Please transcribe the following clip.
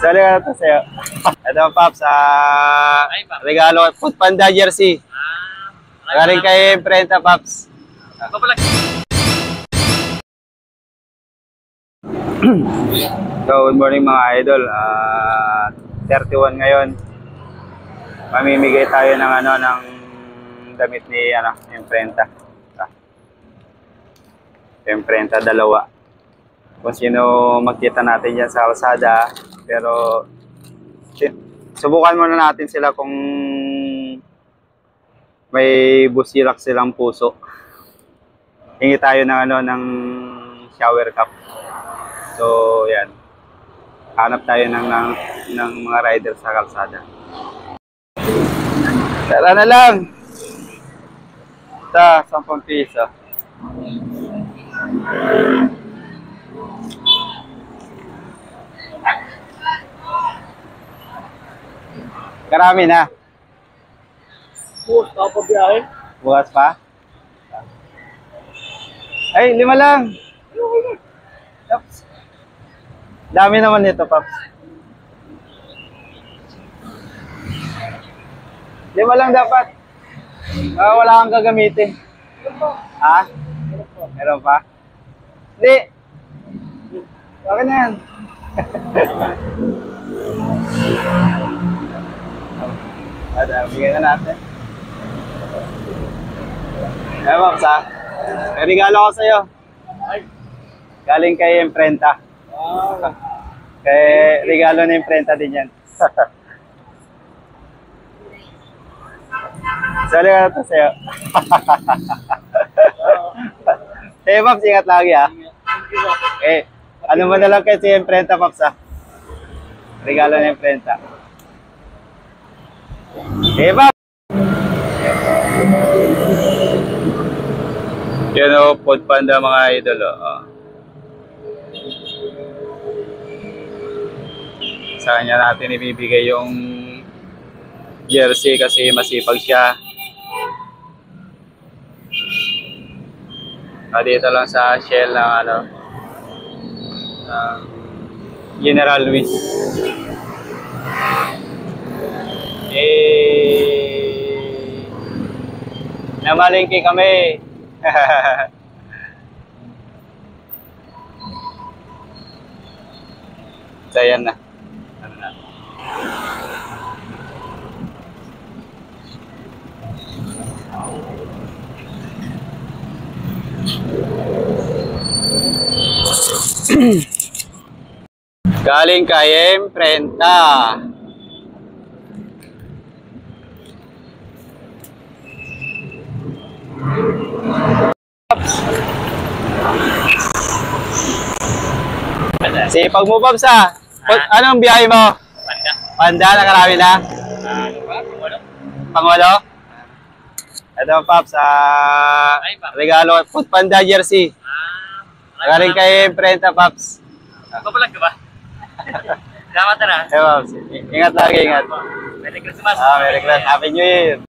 Sali ka na to sa'yo. Ito, Pops, regalo, Food Panda jersey. Galing kay Imprenta, Pops. So, good morning mga idol. 31 ngayon. Mamimigay tayo ng ng damit ni Imprenta. Imprenta dalawa. Kung sino magkita natin diyan sa kalsada, pero subukan muna natin sila kung may busilak silang puso. Hingi tayo ng ng shower cup. So, yan. Hanap tayo ng mga rider sa kalsada. Tara na lang. Sa 10 piso. Karami na. Bukas pa pa biyahe. Bukas pa? Ay, 5 lang. Oops. Dami naman nito, Pops. 5 lang dapat. Wala kang gagamitin. Ha? Meron pa? Hindi. Okay na yan. Bigyan na natin. Eh, Pops, may regalo ko sa'yo. Galing kay Imprenta. Kaya regalo na Imprenta din yan. Sali ka na to sa'yo. Eh, Pops, ingat lagi Eh, ano mo na lang kay si Imprenta, Pops Regalo na Imprenta. Eh, Pops! Yan o, Food Panda mga idol Sa kanya natin ibibigay yung jersey kasi masipag siya. Dito lang sa Shell ng General Luis. Namalingki kami. So, yan na. Galing kay Imprenta. Sipag mo, Pops Anong biyahe mo? Panda. Panda, nakarami na? Pangulo? Ito, Pops, regalo, Food Panda jersey. Galing kay Imprenta, Pops. Papalag ka ba? Salamat na. Pops, ingat lagi, ingat. Merry Christmas. Merry Christmas. Happy New Year.